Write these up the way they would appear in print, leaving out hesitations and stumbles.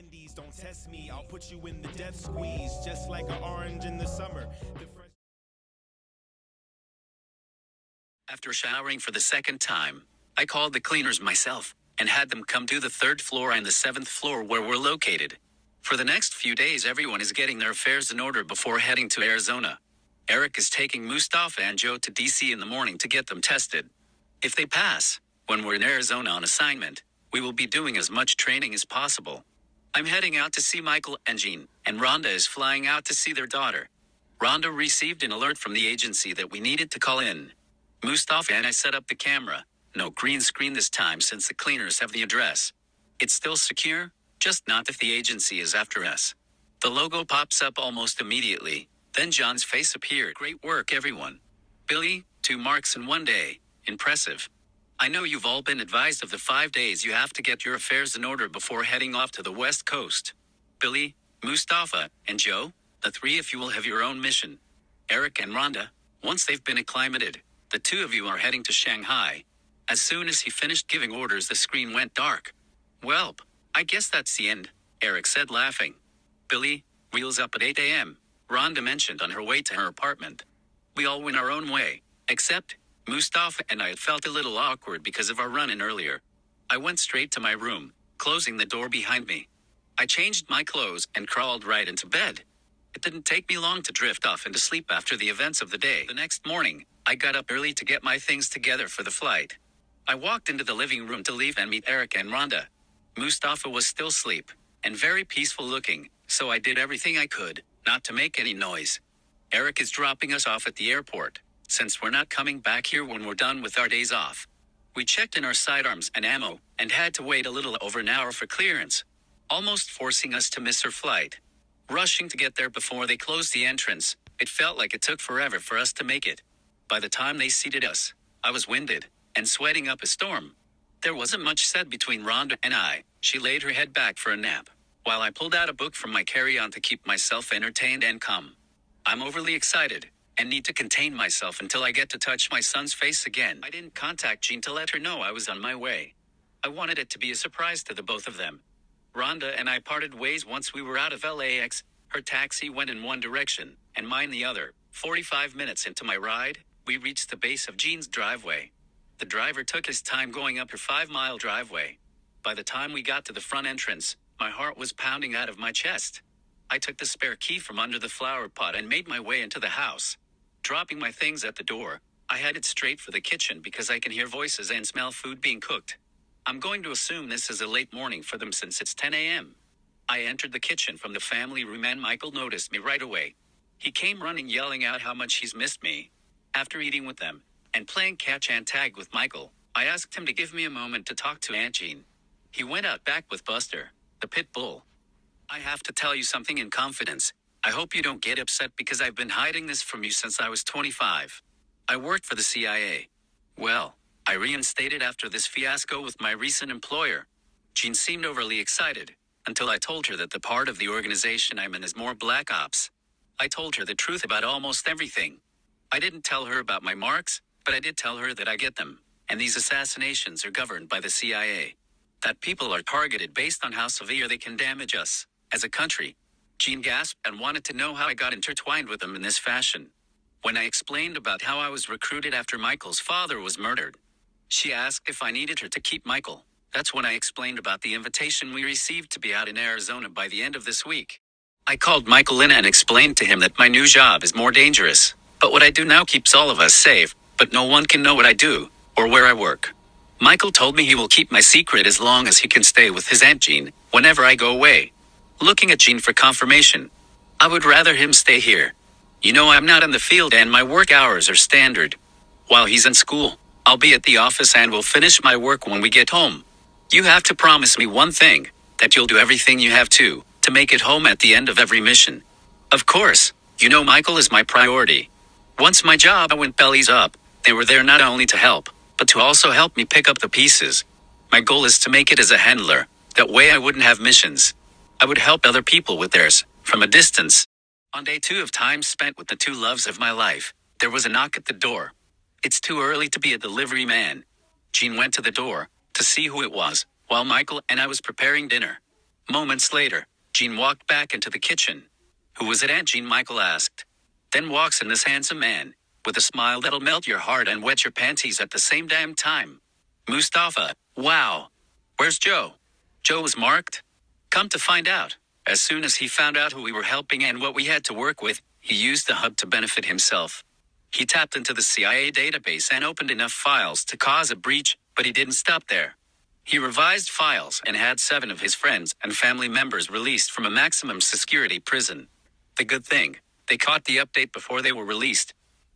90s, don't test me. I'll put you in the death squeeze, just like an orange in the summer. After showering for the second time, I called the cleaners myself and had them come to the 3rd floor and the 7th floor where we're located. For the next few days, everyone is getting their affairs in order before heading to Arizona. Eric is taking Mustafa and Joe to DC in the morning to get them tested. If they pass, when we're in Arizona on assignment, we will be doing as much training as possible. I'm heading out to see Michael and Jean, and Rhonda is flying out to see their daughter. Rhonda received an alert from the agency that we needed to call in. Mustafa and I set up the camera. No green screen this time since the cleaners have the address. It's still secure, just not if the agency is after us. The logo pops up almost immediately. Then John's face appeared. Great work, everyone. Billy, 2 marks in 1 day. Impressive. I know you've all been advised of the 5 days you have to get your affairs in order before heading off to the West Coast. Billy, Mustafa, and Joe, the 3 of you will have your own mission. Eric and Rhonda, once they've been acclimated, the 2 of you are heading to Shanghai. As soon as he finished giving orders, the screen went dark. Welp, I guess that's the end, Eric said, laughing. Billy, wheels up at 8 a.m., Rhonda mentioned on her way to her apartment. We all went our own way, except Mustafa and I had felt a little awkward because of our run-in earlier. I went straight to my room, closing the door behind me. I changed my clothes and crawled right into bed. It didn't take me long to drift off into sleep after the events of the day. The next morning, I got up early to get my things together for the flight. I walked into the living room to leave and meet Eric and Rhonda. Mustafa was still asleep, and very peaceful looking, so I did everything I could, not to make any noise. Eric is dropping us off at the airport, since we're not coming back here when we're done with our days off. We checked in our sidearms and ammo, and had to wait a little over an hour for clearance, almost forcing us to miss our flight. Rushing to get there before they closed the entrance, it felt like it took forever for us to make it. By the time they seated us, I was winded and sweating up a storm. There wasn't much said between Rhonda and I. She laid her head back for a nap, while I pulled out a book from my carry-on to keep myself entertained and calm. I'm overly excited and need to contain myself until I get to touch my son's face again. I didn't contact Jean to let her know I was on my way. I wanted it to be a surprise to the both of them. Rhonda and I parted ways once we were out of LAX. Her taxi went in one direction, and mine the other. 45 minutes into my ride, we reached the base of Jean's driveway. The driver took his time going up her 5-mile driveway. By the time we got to the front entrance, my heart was pounding out of my chest. I took the spare key from under the flower pot and made my way into the house. Dropping my things at the door, I headed straight for the kitchen because I can hear voices and smell food being cooked. I'm going to assume this is a late morning for them since it's 10 a.m. I entered the kitchen from the family room and Michael noticed me right away. He came running, yelling out how much he's missed me. After eating with them and playing catch and tag with Michael, I asked him to give me a moment to talk to Aunt Jean. He went out back with Buster, the pit bull. I have to tell you something in confidence. I hope you don't get upset because I've been hiding this from you since I was 25. I worked for the CIA. Well, I reinstated after this fiasco with my recent employer. Jean seemed overly excited, until I told her that the part of the organization I'm in is more black ops. I told her the truth about almost everything. I didn't tell her about my marks, but I did tell her that I get them, and these assassinations are governed by the CIA. That people are targeted based on how severe they can damage us, as a country. Jean gasped and wanted to know how I got intertwined with them in this fashion. When I explained about how I was recruited after Michael's father was murdered, she asked if I needed her to keep Michael. That's when I explained about the invitation we received to be out in Arizona by the end of this week. I called Michael in and explained to him that my new job is more dangerous, but what I do now keeps all of us safe, but no one can know what I do, or where I work. Michael told me he will keep my secret as long as he can stay with his Aunt Jean, whenever I go away. Looking at Jean for confirmation. I would rather him stay here. You know, I'm not in the field and my work hours are standard. While he's in school, I'll be at the office and will finish my work when we get home. You have to promise me one thing, that you'll do everything you have to make it home at the end of every mission. Of course, you know Michael is my priority. Once my job went bellies up, they were there not only to help, but to also help me pick up the pieces. My goal is to make it as a handler, that way I wouldn't have missions. I would help other people with theirs, from a distance. On day 2 of time spent with the 2 loves of my life, there was a knock at the door. It's too early to be a delivery man. Jean went to the door, to see who it was, while Michael and I was preparing dinner. Moments later, Jean walked back into the kitchen. "Who was it, Aunt Jean?" Michael asked. Then walks in this handsome man, with a smile that'll melt your heart and wet your panties at the same damn time. "Mustafa, wow. Where's Joe?" Joe was marked. Come to find out, as soon as he found out who we were helping and what we had to work with, he used the hub to benefit himself. He tapped into the CIA database and opened enough files to cause a breach, but he didn't stop there. He revised files and had 7 of his friends and family members released from a maximum security prison. The good thing, they caught the update before they were released.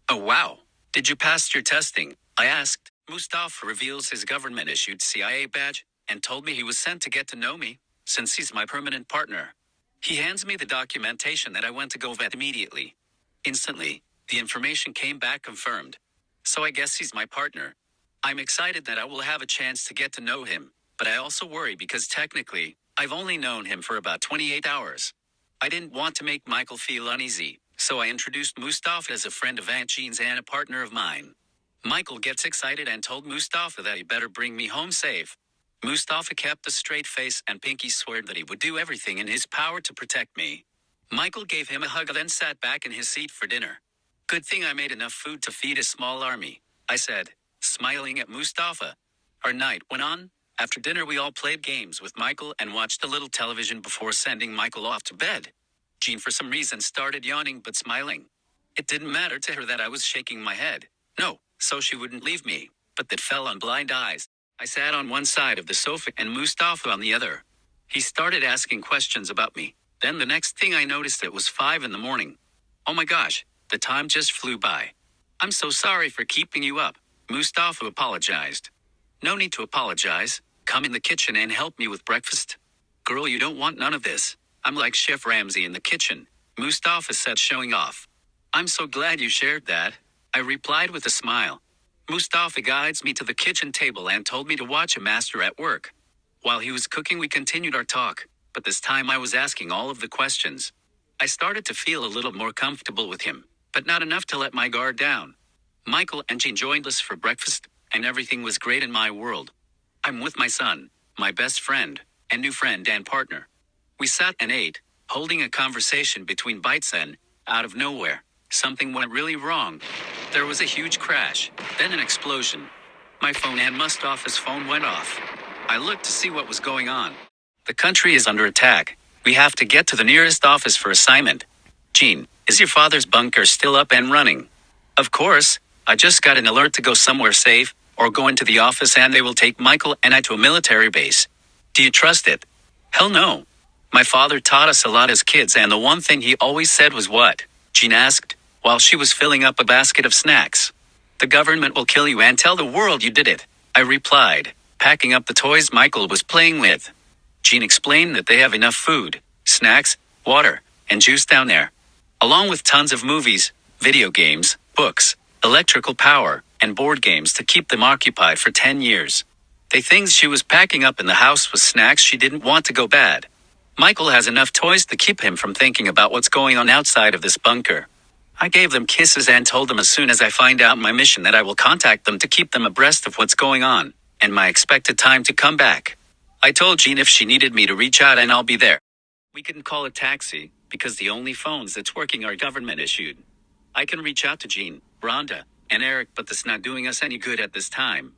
"Oh wow, did you pass your testing?" I asked. Mustafa reveals his government-issued CIA badge and told me he was sent to get to know me, since he's my permanent partner. He hands me the documentation that I went to go vet immediately. Instantly, the information came back confirmed. So I guess he's my partner. I'm excited that I will have a chance to get to know him, but I also worry because technically, I've only known him for about 28 hours. I didn't want to make Michael feel uneasy, so I introduced Mustafa as a friend of Aunt Jean's and a partner of mine. Michael gets excited and told Mustafa that he better bring me home safe. Mustafa kept a straight face and Pinky swore that he would do everything in his power to protect me. Michael gave him a hug and then sat back in his seat for dinner. "Good thing I made enough food to feed a small army," I said, smiling at Mustafa. Our night went on. After dinner we all played games with Michael and watched a little television before sending Michael off to bed. Jean for some reason started yawning but smiling. It didn't matter to her that I was shaking my head. No, so she wouldn't leave me, but that fell on blind eyes. I sat on one side of the sofa and Mustafa on the other. He started asking questions about me. Then the next thing I noticed, it was 5 in the morning. "Oh my gosh, the time just flew by. I'm so sorry for keeping you up," Mustafa apologized. "No need to apologize. Come in the kitchen and help me with breakfast." "Girl, you don't want none of this. I'm like Chef Ramsay in the kitchen," Mustafa said, showing off. "I'm so glad you shared that," I replied with a smile. Mustafa guides me to the kitchen table and told me to watch a master at work. While he was cooking, we continued our talk, but this time I was asking all of the questions. I started to feel a little more comfortable with him, but not enough to let my guard down. Michael and Jean joined us for breakfast, and everything was great in my world. I'm with my son, my best friend, and new friend and partner. We sat and ate, holding a conversation between bites and, out of nowhere, something went really wrong. There was a huge crash, then an explosion. My phone and Mustafa's phone went off. I looked to see what was going on. "The country is under attack. We have to get to the nearest office for assignment." "Jean, is your father's bunker still up and running?" "Of course. I just got an alert to go somewhere safe, or go into the office and they will take Michael and I to a military base." "Do you trust it?" "Hell no. My father taught us a lot as kids, and the one thing he always said was what?" Jean asked, while she was filling up a basket of snacks. "The government will kill you and tell the world you did it," I replied, packing up the toys Michael was playing with. Jean explained that they have enough food, snacks, water, and juice down there, along with tons of movies, video games, books, electrical power, and board games to keep them occupied for 10 years. The things she was packing up in the house was snacks she didn't want to go bad. Michael has enough toys to keep him from thinking about what's going on outside of this bunker. I gave them kisses and told them as soon as I find out my mission that I will contact them to keep them abreast of what's going on, and my expected time to come back. I told Jean if she needed me to reach out and I'll be there. We couldn't call a taxi, because the only phones that's working are government issued. I can reach out to Jean, Rhonda, and Eric, but that's not doing us any good at this time.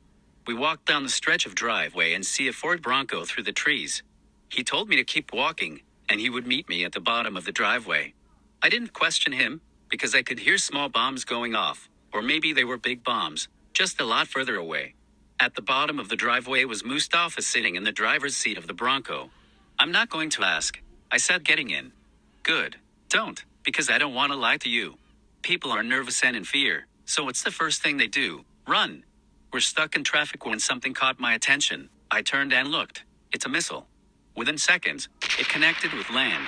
We walked down the stretch of driveway and see a Ford Bronco through the trees. He told me to keep walking, and he would meet me at the bottom of the driveway. I didn't question him, because I could hear small bombs going off, or maybe they were big bombs, just a lot further away. At the bottom of the driveway was Mustafa sitting in the driver's seat of the Bronco. "I'm not going to ask," I said, getting in. "Good. Don't, because I don't want to lie to you. People are nervous and in fear, so what's the first thing they do? Run. We're stuck in traffic when something caught my attention. I turned and looked. It's a missile. Within seconds, it connected with land.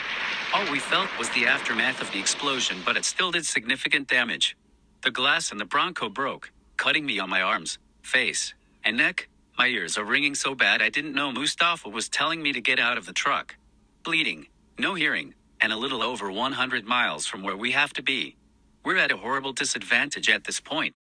All we felt was the aftermath of the explosion, but it still did significant damage. The glass in the Bronco broke, cutting me on my arms, face, and neck. My ears are ringing so bad I didn't know Mustafa was telling me to get out of the truck. Bleeding, no hearing, and a little over 100 miles from where we have to be. We're at a horrible disadvantage at this point.